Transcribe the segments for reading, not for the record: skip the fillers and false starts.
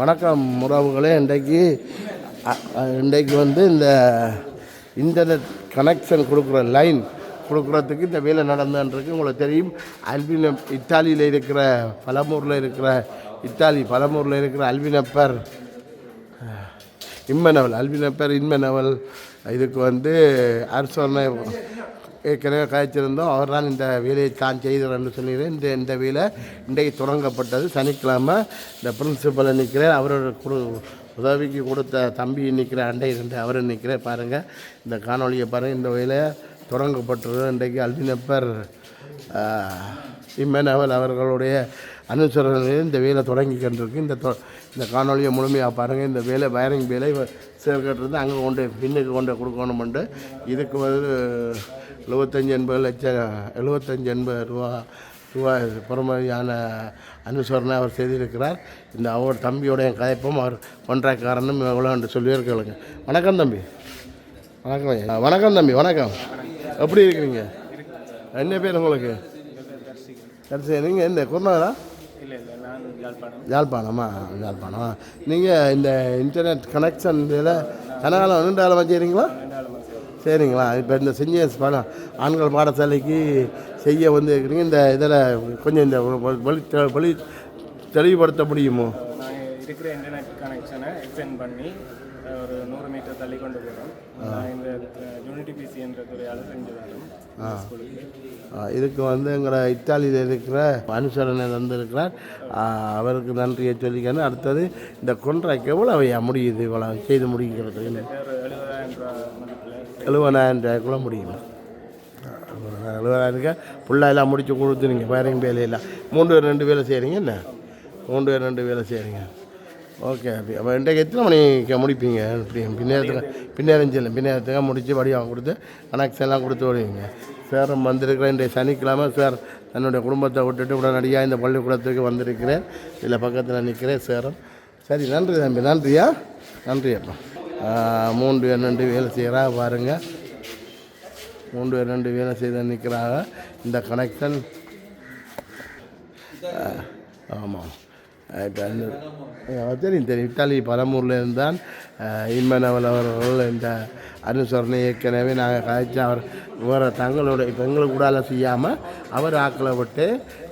வணக்கம் உறவுகளே. இன்றைக்கு வந்து இந்த இன்டர்நெட் கனெக்ஷன் கொடுக்குற லைன் கொடுக்குறதுக்கு இந்த வேலை நடந்துருக்கு. உங்களுக்கு தெரியும், இத்தாலியில் இருக்கிற பலமூரில் இருக்கிற அல்பினப்பர் இன்மெனவல் இதுக்கு வந்து அரசனை ஏற்கனவே காய்ச்சிருந்தோம். அவர் தான் இந்த வேலையை தான் செய்கிறார்னு சொல்லிடுறேன். இந்த வேலை இன்றைக்கு தொடங்கப்பட்டது. சனிக்கிழமை இந்த பிரின்சிபலை நிற்கிறேன், அவரோட உதவிக்கு கொடுத்த தம்பி நிற்கிற அண்டை ரெண்டு அவர் நிற்கிறேன். பாருங்கள், இந்த காணொலியை பாருங்கள். இந்த வேலையை தொடங்கப்பட்டது. இன்றைக்கு அல்பினப்பர் இம்மெனவல் அவர்களுடைய அனுசரணையில் இந்த வேலை தொடங்கி கொண்டிருக்கு. இந்த காணொலியை முழுமையாக பாருங்கள். இந்த வேலை வயரிங் வேலை சேர்க்கிறது அங்கே பின்னுக்கு கொடுக்கணுமெண்டு இதுக்கு வந்து 75-80 லட்சம் 75-80 ரூபாய் பெறுமதியான அனுசரணை அவர் செய்திருக்கிறார். இந்த அவர் தம்பியோடைய கதைப்பும் அவர் காரணம் எவ்வளோ என்று சொல்லியிருக்கலுங்க. வணக்கம் தம்பி. வணக்கம் தம்பி. வணக்கம். எப்படி இருக்கிறீங்க? என்ன பேர் உங்களுக்கு? நீங்கள் இந்த குருநாதரா? யாழ்ப்பாணமா? நீங்கள் இந்த இன்டர்நெட் கனெக்ஷன் இதில் கனகாலம் 2 காலமாக செய்கிறீங்களா? சரிங்களா. இப்போ இந்த செஞ்ச ஆண்கள் பாடசாலைக்கு செய்ய வந்து இருக்கிறீங்க. இந்த இதில் கொஞ்சம் இந்த வழி தெளிவுபடுத்த முடியுமோ? இருக்கிற இன்டர்நெட் கனெக்ஷனை எக்ஸ்டெண்ட் பண்ணி ஒரு 100 மீட்டர் தள்ளி கொண்டு போகிறோம். இந்த யூனிட்டி பிசி என்ற துறையால் செஞ்சு வரோம். இதுக்கு வந்து எங்களை இத்தாலியில் இருக்கிற அனுசரணை வந்திருக்கிறார். அவருக்கு நன்றியை சொல்லிக்கணும். அடுத்தது இந்த கொன்றாய்க்கு எவ்வளோ முடியுது இவ்வளோ செய்து முடிக்கிறது? 70,000 ரூபாய்க்குள்ள முடியும். 70,000 ஃபுல்லாக முடித்து கொடுத்துருங்க. வயரிங் வேலையெல்லாம் 3 பேர் 2 வேலை செய்கிறீங்க. என்ன 3 பேர் 2 வேலை செய்கிறீங்க? ஓகே. அப்போ இன்றைக்கு எத்தனை மணிக்கு முடிப்பீங்க? பின்னேரத்துக்கு முடித்து வடிவாக கொடுத்து கனெக்ஷன்லாம் கொடுத்து வருவீங்க. சேரம் வந்திருக்கிற இன்றைய சனிக்கிழமை சார் தன்னுடைய குடும்பத்தை விட்டுட்டு உடனடியாக இந்த பள்ளிக்கூடத்துக்கு வந்திருக்கிறேன். இதில் பக்கத்தில் நிற்கிறேன் சேரம். சரி, நன்றி தம்பி. நன்றி அப்பா. 3 பேர் 2 வேலை செய்கிறா பாருங்கள். 3 பேர் 2 வேலை செய்து நிற்கிறாங்க. இந்த கனெக்ஷன் ஆமாம். இப்போ தெரியும் இத்தாலி பலமூரில் இருந்தால் இன்மெனவல் அவர்கள் இந்த அனுசரணை ஏற்கனவே நாங்கள் காய்ச்சி அவர் வேறு தங்களோட இப்போ எங்களுக்கு கூட செய்யாமல் அவர் ஆக்களை விட்டு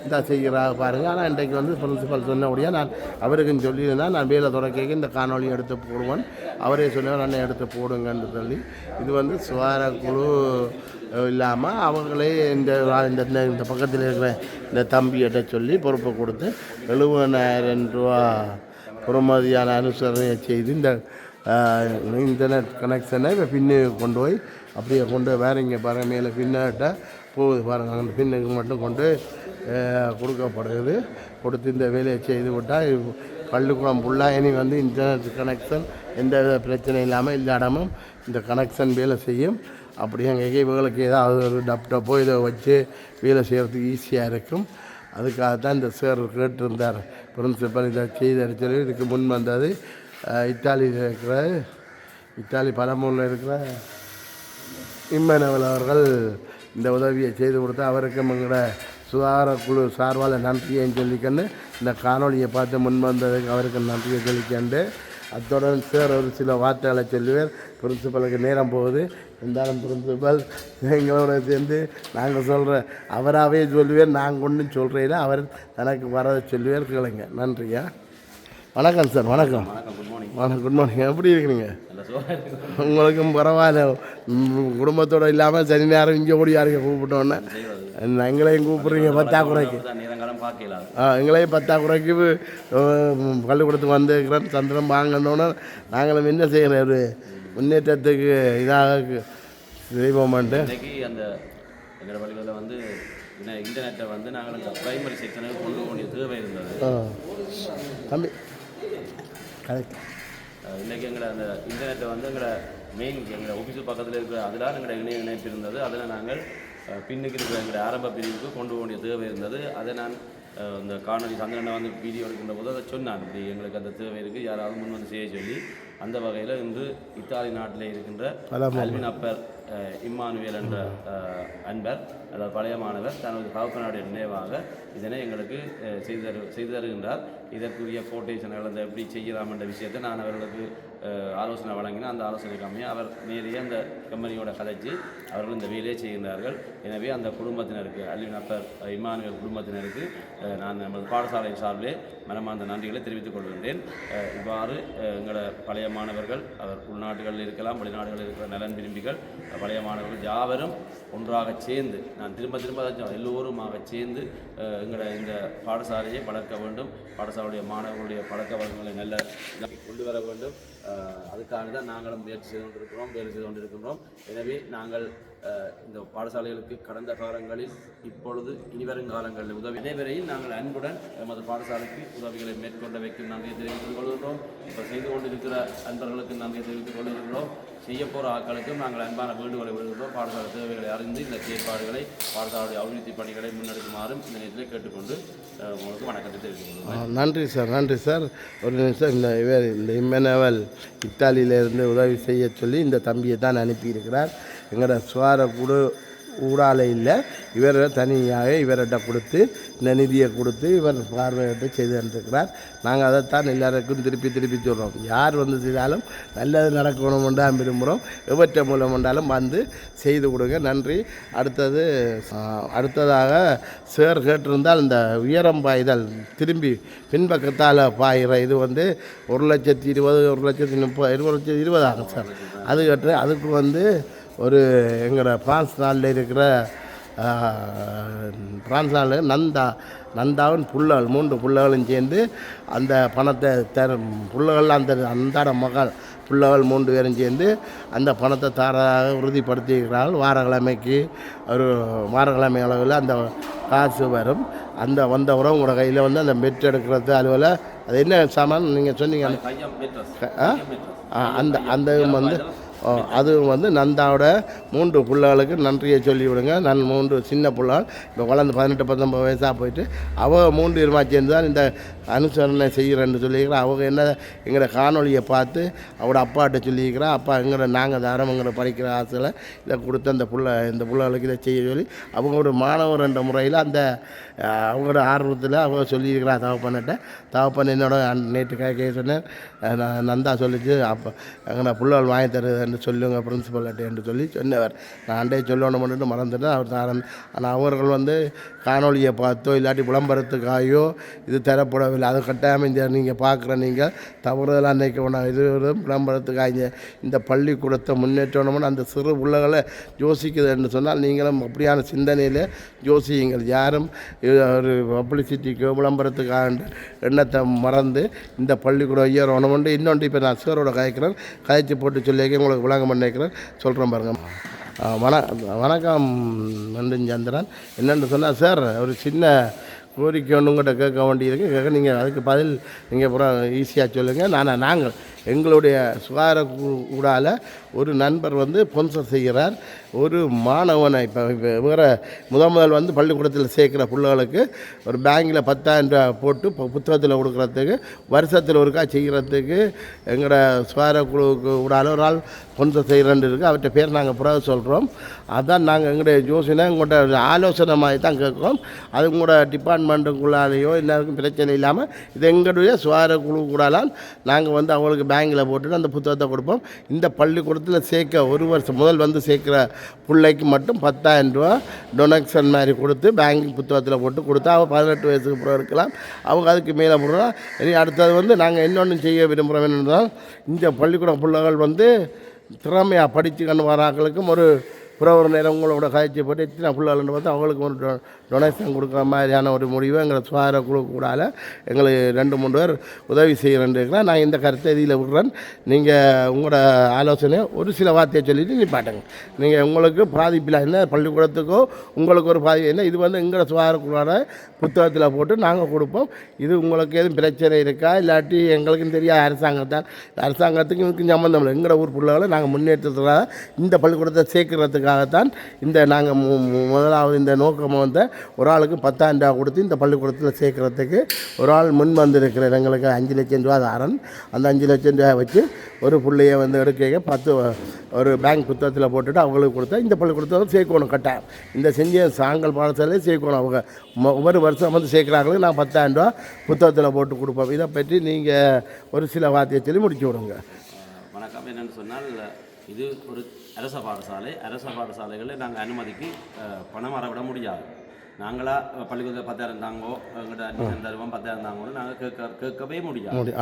இந்த செய்கிறாங்க பாருங்கள். ஆனால் இன்றைக்கு வந்து பிரின்சிபல் சொன்னபடியாக நான் அவருக்குன்னு சொல்லியிருந்தால் நான் வேலை தொடக்க இந்த காணொலி எடுத்து போடுவேன். அவரே சொன்னார் நான் எடுத்து போடுங்கன்னு சொல்லி. இது வந்து சுகார குழு இல்லாமல் அவங்களே இந்த பக்கத்தில் இருக்கிற இந்த தம்பியிட்ட சொல்லி பொறுப்பை கொடுத்து 70,000 ரூபா பெறுமதியான அனுசரணையை செய்து இந்த இன்டர்நெட் கனெக்ஷனை இப்போ பின்னுக்கு கொண்டு போய் அப்படியே கொண்டு வேறு இங்கே பாருங்கள் மேலே பின்னாட்ட போகுது பாருங்கள். அந்த பின்னுக்கு மட்டும் கொண்டு கொடுக்கப்படுகிறது. கொடுத்து இந்த வேலையை செய்து விட்டால் பள்ளிக்கூடம் ஃபுல்லாக இனி வந்து இன்டர்நெட் கனெக்ஷன் எந்த வித பிரச்சனை இல்லாமல் எல்லா இடமும் இந்த கனெக்ஷன் வேலை செய்யும். அப்படியே அங்கே இவங்களுக்கு ஏதாவது ஒரு லேப்டாப்போ இதை வச்சு வேலை செய்கிறதுக்கு ஈஸியாக இருக்கும். அதுக்காகத்தான் இந்த சார் கேட்டிருந்தார் பிரின்சிபல் இதை செய்து சொல்லி இதுக்கு முன் வந்தது இத்தாலி பலமூரில் இருக்கிற இம்மெனவல் அவர்கள் இந்த உதவியை செய்து கொடுத்து அவருக்கும் எங்களோட சுகாதார குழு சார்பால் நன்றியை சொல்லிக்கொண்டு இந்த காணொலியை பார்த்து முன் வந்ததுக்கு அவருக்கு நன்றியை சொல்லிக்கொண்டு அத்துடன் சார் ஒரு சில வார்த்தைகளை சொல்லுவேன். பிரின்சிபலுக்கு நேரம் போகுது. இருந்தாலும் பிரின்சிபல் எங்களோட சேர்ந்து நாங்கள் சொல்கிற அவராகவே சொல்லுவேன். நாங்கள் ஒன்றும் சொல்கிறேன், அவர் தனக்கு வரதை சொல்லுவேன். கேளுங்க. நன்றியா. வணக்கம் சார். வணக்கம். Good morning. எப்படி இருக்கிறீங்க? உங்களுக்கும் பரவாயில்ல. குடும்பத்தோடு இல்லாமல் சனி நேரம் இங்கே ஓடி யாருங்க கூப்பிட்டோன்னே எங்களையும் கூப்பிட்றீங்க பத்தாக்குறைக்கு. எங்களையும் பத்தாக்குறைக்கு பள்ளிக்கூடத்துக்கு வந்துருக்கிறோம். சந்திரம் வாங்கணுன்னு நாங்களும் என்ன செய்கிறோம் ஒரு முன்னேற்றத்துக்கு இதாக செய்வோமான்ட்டு அந்த எங்களோட பள்ளிக்கூடத்தில் வந்து இன்டர்நெட்டை வந்து நாங்கள் அந்த ப்ரைமரி செக்ஷனுக்கு கொண்டு போக வேண்டிய தேவை இருந்தது. தம்பி இன்றைக்கி எங்களை அந்த இன்டர்நெட்டை வந்து எங்களை மெயின் எங்கள் ஆஃபீஸு பக்கத்தில் இருக்கிற அதெல்லாம் எங்களோட இணைப்பு இருந்தது. அதில் நாங்கள் பின்னுக்கு இருக்கிற எங்களுடைய ஆரம்ப பிரிவுக்கு கொண்டு போக வேண்டிய தேவை இருந்தது. அதை நான் இந்த காணொலி சந்திரனை வந்து வீடியோ எடுக்கின்ற போது அதை சொன்னான், இப்படி எங்களுக்கு அந்த தேவை இருக்குது, யாராவது முன் வந்து செய்ய சொல்லி. அந்த வகையில் இன்று இத்தாலி நாட்டில் இருக்கின்ற அல்பினப்பர் இம்மானுவேல் என்ற அன்பர், அதாவது பழைய மாணவர், தனது தகப்பனுடைய நினைவாக இதனை எங்களுக்கு செய்து தருகின்றார். இதற்குரிய கோட்டேஷன்கள் அந்த எப்படி செய்யலாம் என்ற விஷயத்தை நான் அவர்களுக்கு ஆலோசனை வழங்கினேன். அந்த ஆலோசனைக்கு அமைய அவர் நேரடியாக அந்த கம்பெனியோட கதைச்சு அவர்கள் இந்த வேலையை செய்கின்றார்கள். எனவே அந்த குடும்பத்தினருக்கு அல்வின் அப்பர் இமானுவேல் குடும்பத்தினருக்கு நான் நமது பாடசாலை சார்பிலே மனமார்ந்த நன்றிகளை தெரிவித்துக் கொள்கின்றேன். இவ்வாறு எங்களோட பழைய மாணவர்கள் அவர் உள்நாடுகளில் இருக்கலாம், வெளிநாடுகளில் இருக்கிற நலன் விரும்பிகள் பழைய மாணவர்கள் யாவரும் ஒன்றாக சேர்ந்து நான் திரும்ப எல்லோருமாக சேர்ந்து எங்களோட இந்த பாடசாலையை வளர்க்க வேண்டும். பாடசாலையுடைய மாணவர்களுடைய பழக்க வழக்கங்களை நல்ல கொண்டு வர வேண்டும். அதுக்காக தான் நாங்களும் முயற்சி செய்து கொண்டிருக்கிறோம், வேலை செய்து கொண்டிருக்கின்றோம். எனவே நாங்கள் இந்த பாடசாலைகளுக்கு கடந்த காலங்களில் இப்பொழுது இனிவரும் காலங்களில் உதவி அனைவரையும் நாங்கள் அன்புடன் எமது பாடசாலைக்கு உதவிகளை மேற்கொண்ட வைக்கும் நன்றியை தெரிவித்துக் கொள்கின்றோம். இப்போ செய்து கொண்டிருக்கிற அன்பர்களுக்கு நன்றியை தெரிவித்துக் கொள்கின்றோம். செய்ய போகிற ஆட்களுக்கும் நாங்கள் அன்பான வேண்டுகோளை விடுகின்றோம். பாடசாலை தேவைகளை அறிந்து இந்த செயற்பாடுகளை பாடசாலையுடைய அபிவிருத்தி பணிகளை முன்னெடுக்குமாறும் இந்த நேரத்தில் கேட்டுக்கொண்டு உங்களுக்கு வணக்கத்தை தெரிவித்துக் கொள்கிறோம். நன்றி சார், நன்றி சார். ஒரு நிமிஷம், இந்த இம்மானுவேல் இத்தாலியிலேருந்து உதவி செய்ய சொல்லி இந்த தம்பியை தான் அனுப்பியிருக்கிறார். எங்களோட சுவார ஊடால இல்லை, இவரை தனியாக இவர்கிட்ட கொடுத்து இந்த நிதியை கொடுத்து இவர் பார்வையிட்டு செய்து கொண்டிருக்கிறார். நாங்கள் அதைத்தான் எல்லாருக்கும் திருப்பி சொல்கிறோம். யார் வந்து செய்தாலும் நல்லது நடக்கணும் தான் விரும்புகிறோம். எவற்றை மூலம் வந்தாலும் வந்து செய்து கொடுங்க. நன்றி. அடுத்ததாக சேர் கேட்டிருந்தால் இந்த உயரம் பாய்தல் திரும்பி பின்பக்கத்தால் பாயிற இது வந்து 1,20,000 1,30,000 ஆகும் சார். அது கேட்டு அதுக்கு வந்து ஒரு எங்களோட பிரான்ஸ் நாளில் இருக்கிற பிரான்ஸ் நாளில் நந்தாவின் புள்ளகள் 3 புள்ளகளும் சேர்ந்து அந்த பணத்தை புள்ளகள் அந்தாட மகள் புள்ளகள் 3 பேரும் சேர்ந்து அந்த பணத்தை தாராக உறுதிப்படுத்தியிருக்கிறார்கள். வாரக்கிழமை அளவில் அந்த காசு வரும். அந்த வந்த உறவு உங்களோட கையில் வந்து அந்த மெட் எடுக்கிறது அலுவல அது என்ன சாமான் நீங்கள் சொன்னீங்க அந்த வந்து அதுவும் வந்து நந்தாவோட 3 பிள்ளைகளுக்கு நன்றியை சொல்லிவிடுங்க. நான் 3 சின்ன பிள்ளைகள் இப்போ வளர்ந்து 18-19 வயசாக போயிட்டு அவங்க 3 பேருமா சேர்ந்து தான் இந்த அனுசரணை செய்கிறேன்னு சொல்லியிருக்கிறேன். அவங்க என்ன எங்களோட காணொலியை பார்த்து அவரோட அப்பாட்ட சொல்லியிருக்கிறேன். அப்பா நாங்கள் தாரம் எங்களை படிக்கிற ஆசையில் இதை கொடுத்து இந்த பிள்ளைகளுக்கு இதை செய்ய சொல்லி அவங்க ஒரு மாணவர் என்ற முறையில் அந்த அவங்களோட ஆர்வத்தில் அவங்க சொல்லியிருக்கிறான். தகப்பன் என்னோட நேற்று கேட்க சொன்னேன். நந்தா சொல்லிச்சு அப்போ எங்களை பிள்ளைகள் வாங்கி தருதுன்னு சொல்லுங்க பிரின்சிபல்கிட்ட என்று சொல்லி சொன்னவர். நான் அண்டையை சொல்லணும் பண்ணிட்டு மறந்துட்டேன். அவர் தாரன். ஆனால் அவர்கள் வந்து காணொலியை பார்த்தோ இல்லாட்டி விளம்பரத்துக்காயோ இது தரப்படவில்லை. அது கட்டாயம் நீங்கள் பார்க்குற நீங்கள் தவறுதலாக நினைக்க வேண்டாம். இது விளம்பரத்துக்காக இந்த பள்ளிக்கூடத்தை முன்னேற்றணும்னு அந்த சிறு பிள்ளைகளை யோசிக்குது என்று சொன்னால் நீங்களும் அப்படியான சிந்தனையில் யோசியுங்கள். யாரும் ஒரு பப்ளிசிட்டிக்கோ விளம்பரத்துக்காக எண்ணத்தை மறந்து இந்த பள்ளிக்கூடம் ஐயரோணுமெண்டு இன்னொன்று இப்போ நான் சாரோட கதைச்சு போட்டு சொல்லியிருக்கேன். உங்களுக்கு விளங்கம் பண்ணிக்கிறேன் சொல்கிறேன் பாருங்கள். வணக்கம் நந்தன். என்னென்னு சொன்னால் சார் ஒரு சின்ன கோரிக்கை ஒன்று உங்கள்கிட்ட கேட்க வேண்டியிருக்கு. நீங்கள் அதுக்கு பதில் நீங்கள் அப்புறம் ஈஸியாக சொல்லுங்கள். நாங்கள் எங்களுடைய சுகாதார கூடால ஒரு நண்பர் வந்து ஸ்பான்சர் செய்கிறார். ஒரு மாணவனை இப்போ வேறு முதல் வந்து பள்ளிக்கூடத்தில் சேர்க்குற பிள்ளைகளுக்கு ஒரு பேங்கில் 10,000 ரூபா போட்டு புத்தகத்தில் கொடுக்குறதுக்கு வருஷத்தில் ஒருக்கா செய்கிறதுக்கு எங்களோட சுகாதார குழுவுக்கு கூடால ஒரு ஆள் ஸ்பான்சர் செய்கிறேன்னு இருக்குது. அவர்கிட்ட பேர் நாங்கள் பிறகு சொல்கிறோம். அதான் நாங்கள் எங்களுடைய யோசனை உங்கள்கிட்ட ஆலோசனை மாதிரி தான் கேட்குறோம். அது உங்களோட டிபார்ட்மெண்ட்டுக்குள்ளாலேயோ எல்லாருக்கும் பிரச்சனை இல்லாமல் இது எங்களுடைய சுகாதார குழு கூடாலாம் நாங்கள் வந்து அவங்களுக்கு பேங்கில் போட்டுட்டு அந்த புத்தகத்தை கொடுப்போம். இந்த பள்ளிக்கூடத்தில் சேர்க்க ஒரு வருஷம் முதல் வந்து சேர்க்குற பிள்ளைக்கு மட்டும் 10,000 ரூபா டொனேஷன் மாதிரி கொடுத்து பேங்கிங் புத்தகத்தில் போட்டு கொடுத்தா அவள் 18 வயசுக்கு அப்புறம் இருக்கலாம். அவங்க அதுக்கு மேலே போடுறோம். இனி அடுத்தது வந்து நாங்கள் இன்னொன்று செய்ய விரும்புகிறோம் என்னென்றால் இந்த பள்ளிக்கூட பிள்ளைகள் வந்து திறமையாக படித்து கண்டு வராக்களுக்கும் ஒரு நேரம் உங்களோட காய்ச்சி போட்டு எத்தனை பிள்ளைகள்னு பார்த்து அவங்களுக்கு ஒரு டொனேஷன் கொடுக்குற மாதிரியான ஒரு முடிவை எங்களை சுகாதார குழு கூடால எங்களுக்கு 2-3 பேர் உதவி செய்கிறேன். நான் இந்த கருத்தை இதில் விடுறேன். நீங்கள் உங்களோட ஆலோசனை ஒரு சில வார்த்தையை சொல்லிவிட்டு நிப்பாட்டுங்க. நீங்கள் உங்களுக்கு பாதிப்பில் என்ன பள்ளிக்கூடத்துக்கோ உங்களுக்கு ஒரு பாதிப்பு என்ன இது வந்து எங்களோட சுகாதார குழுவோட புத்தகத்தில் போட்டு நாங்கள் கொடுப்போம். இது உங்களுக்கு எதுவும் பிரச்சனை இருக்கா இல்லாட்டி எங்களுக்கும் தெரியாது அரசாங்கத்துக்கு இதுக்கு சம்மந்தம் இல்லை. எங்களோட ஊர் பிள்ளைகளை நாங்கள் முன்னேற்றத்துக்காக இந்த பள்ளிக்கூடத்தை சேர்க்கறதுக்காக செய்கிறதுக்காகத்தான் இந்த நாங்கள் முதலாவது இந்த நோக்கம் வந்து ஒரு ஆளுக்கு 10,000 ரூபா கொடுத்து இந்த பள்ளிக்கூடத்தில் சேர்க்குறதுக்கு ஒரு ஆள் முன் வந்திருக்கிற எங்களுக்கு 5 லட்சம் ரூபா தாரன். அந்த 5 லட்சம் ரூபா வச்சு ஒரு பிள்ளையை வந்து எடுக்க 10 ஒரு பேங்க் புத்தகத்தில் போட்டுட்டு அவங்களுக்கு கொடுத்தா இந்த பள்ளிக்கூடத்தில் சேர்க்கணும் கட்டாயம். இந்த செஞ்ச சாங்கல் பாடசாலையே சேர்க்கணும். அவங்க ஒவ்வொரு வருஷம் வந்து சேர்க்குறாங்களுக்கு நான் 10,000 ரூபா புத்தகத்தில் போட்டு கொடுப்போம். இதை பற்றி நீங்கள் ஒரு சில வார்த்தையை சொல்லி முடிச்சு விடுங்க. வணக்கம். என்னென்னு சொன்னால் இது ஒரு அரச பாடசாலை. அரச பாடசாலைகளில் நாங்கள் அனுமதிக்கு பணம் வரவிட முடியாது. நாங்களாக பள்ளிக்கூடத்தில் 10,000 தாங்கோ எங்கிட்ட அட்மிஷன் தருவோம் 10,000 தாங்கோன்னு நாங்கள் கேட்கவே முடியாது.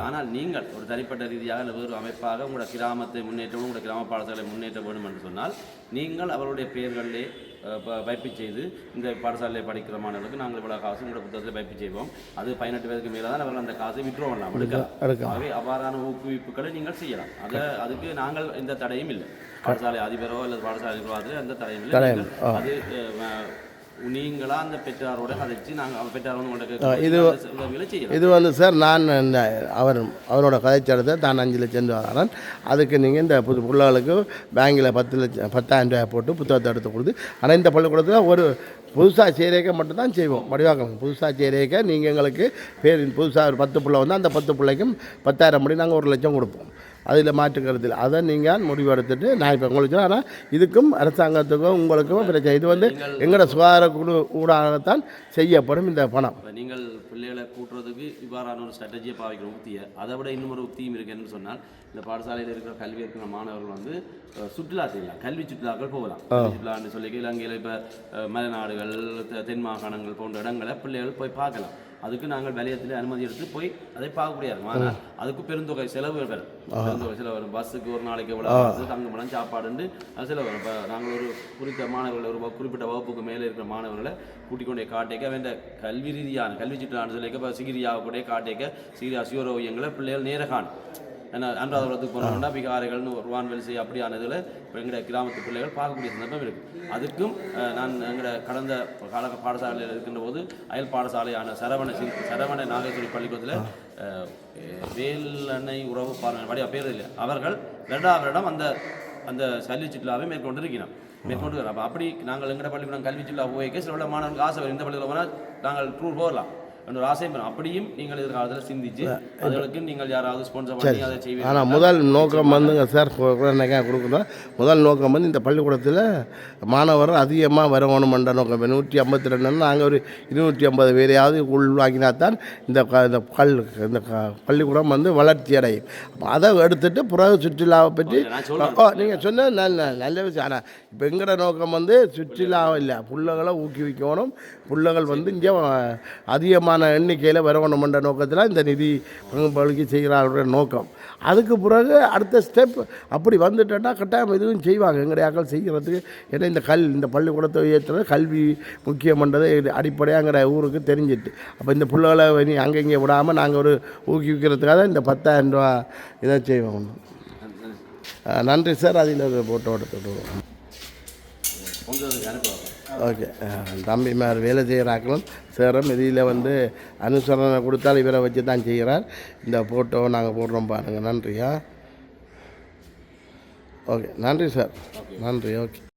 ஆனால் நீங்கள் ஒரு தனிப்பட்ட ரீதியாக இல்லை வேறு அமைப்பாக உங்களோட கிராமத்தை முன்னேற்றம் உங்களோட கிராம பாடசாலை முன்னேற்ற வேண்டும் என்று சொன்னால் நீங்கள் அவருடைய பெயர்களிலே வைப்பு செய்து இந்த பாடசாலையில் படிக்கிற மாணவர்களுக்கு நாங்கள் இவ்வளோ காசு உங்களோட புத்தகத்தில் வைப்பு செய்வோம். அது 18 வயதுக்கு மேலே தான் அவர்கள் அந்த காசை விட்ரோ பண்ணலாம் எடுக்கலாம். ஆகவே அவ்வாறான ஊக்குவிப்புகளை நீங்கள் செய்யலாம். அதுக்கு நாங்கள் எந்த தடையும் இல்லை. பாடசாலை அதிபரோ அல்லது பாடசாலை நிர்வாகத்தில் எந்த தடையும் இல்லை. அது நீங்களா அந்த பெற்றாரோட கதைச்சு நாங்கள் பெற்றாரோட இது வந்து சார் நான் அவரோட கதைச்சடத்தை தான் 5 லட்சம் ரூபா தரேன். அதுக்கு நீங்கள் இந்த பிள்ளைகளுக்கு பேங்கில் 10,000 ரூபாய் போட்டு புத்தகத்தை எடுத்து கொடுத்து. ஆனால் இந்த பள்ளிக்கூடத்தில் ஒரு புதுசாக சேரேக்க மட்டும்தான் செய்வோம். வடிவாக்கலாம் புதுசாக சேரேக்க நீங்கள் எங்களுக்கு பேர் புதுசாக ஒரு 10 பிள்ளை வந்து அந்த 10 பிள்ளைக்கும் 10,000 படி நாங்கள் 1 லட்சம் கொடுப்போம். அதில் மாற்றுக்கிறது இல்லை. அதை நீங்கள் முடிவெடுத்துட்டு நான் இப்போ உங்களுக்கு. ஆனால் இதுக்கும் அரசாங்கத்துக்கும் உங்களுக்கும் பிரச்சனை. இது வந்து எங்களோட சுகாதார குழு ஊடாகத்தான் செய்யப்படும் இந்த பணம். நீங்கள் பிள்ளைகளை கூட்டுறதுக்கு இவ்வாறான ஒரு ஸ்ட்ராட்டஜியை பாவிக்கிற உத்தியை அதை விட இன்னொரு உத்தியும் இருக்குன்னு சொன்னால் இந்த பாடசாலையில் இருக்கிற கல்வி இருக்கிற மாணவர்கள் வந்து சுற்றுலா செய்யலாம். கல்வி சுற்றுலாக்கள் போகலாம். சுற்றுலான்னு சொல்லி இலங்கையில் இப்போ மலைநாடுகள் தென் மாகாணங்கள் போன்ற இடங்களை பிள்ளைகள் போய் பார்க்கலாம். அதுக்கு நாங்கள் வலயத்தில் அனுமதி எடுத்து போய் அதை பார்க்க முடியாது. ஆனால் அதுக்கு பெருந்தொகை செலவுகள் வரும். பெருந்தொகை செலவு வரும். பஸ்ஸுக்கு ஒரு நாளைக்கு எவ்வளோ பஸ்ஸு தங்குமிடம் சாப்பாடுண்டு அது செலவு வரும். இப்போ நாங்கள் ஒரு குறித்த மாணவர்கள் ஒரு குறிப்பிட்ட வகுப்புக்கு மேலே இருக்கிற மாணவர்களை கூட்டிக் கொண்டே காட்டேக்க வேண்ட கல்வி ரீதியான கல்வி சுற்றுலான்னு சொல்லிக்க இப்போ சிகிரியாக கூட காட்டேக்க சிகிரியா சிவரோவியங்களை பிள்ளைகள் நேர காணும். ஏன்னா அன்றாதவரத்துக்கு போனோம்னா பிகாரைகள்னு ஒரு வான்வெல்சி அப்படியான இதில் இப்போ எங்களோட கிராமத்து பிள்ளைகள் பார்க்கக்கூடிய சந்தர்ப்பம் இருக்குது. அதுக்கும் நான் எங்களோட கடந்த கால பாடசாலையில் இருக்கின்ற போது அயல் பாடசாலையான சரவண நாகேஸ்வரி பள்ளிக்கூடத்தில் வேலெண்ணெய் உறவு வடிவா பேர் இல்லை அவர்கள் 2ஆம் வருடம் அந்த கல்வி சுற்றுலாவை மேற்கொண்டு அப்போ அப்படி நாங்கள் எங்கட பள்ளிக்கூடம் கல்வி சுற்றுலா போய்க்க சில மாணவர்களுக்கு ஆசை இந்த பள்ளிக்கூடம் போனால் நாங்கள் டூர் போகலாம் என்ற ஒரு ஆசை பெறும். அப்படியும் நீங்கள் எதிர்காலத்தில் சிந்திச்சு அதுகளுக்கு நீங்கள் யாராவது ஸ்பான்சர் பண்ணி அதை செய்வீங்க. ஆனால் முதல் நோக்கம் வந்துங்க சார் கொடுக்குறோம். முதல் நோக்கம் வந்து இந்த பள்ளிக்கூடத்தில் மாணவர் அதிகமாக வரணுமென்ற நோக்கம். 152 நாங்கள் ஒரு 250 பேரையாவது உள்வாங்கினாத்தான் இந்த பள்ளிக்கூடம் வந்து வளர்ச்சி அடையும். அதை எடுத்துட்டு புற சுற்றுலாவை பற்றி நீங்கள் சொன்ன நல்ல விஷயம். ஆனால் இப்போ எங்கட நோக்கம் வந்து சுற்றுலாவும் இல்லை, பிள்ளைகளை ஊக்குவிக்கணும். பிள்ளைகள் வந்து இங்கே அதிகமான எண்ணிக்கையில் வரணுமென்ற நோக்கத்தில் இந்த நிதி பங்களிக்க செய்கிறாருடைய நோக்கம். அதுக்கு பிறகு அடுத்த ஸ்டெப் அப்படி வந்துட்டோன்னா கட்டாயம் இதுவும் செய்வாங்க எங்கடையாக்கள் செய்கிறதுக்கு. ஏன்னா இந்த பள்ளிக்கூடத்தை உயர்த்துறது கல்வி முக்கியமன்றது அடிப்படையாங்கிற ஊருக்கு தெரிஞ்சிட்டு அப்போ இந்த பிள்ளைகளை அங்கே இங்கே விடாமல் நாங்கள் ஒரு ஊக்குவிக்கிறதுக்காக இந்த 10,000 ரூபா இதை செய்வோம். நன்றி சார். அதில் ஒரு போட்டோ எடுத்துட்டு ஓகே. தம்பிமார் வேலை செய்கிறாக்களும் சேரும் இதில் வந்து அனுசரணை கொடுத்தால் இவரை வச்சு தான் செய்கிறார். இந்த ஃபோட்டோவை நாங்கள் போடுறோம் பாருங்கள். நன்றியா? ஓகே நன்றி சார். நன்றி. ஓகே.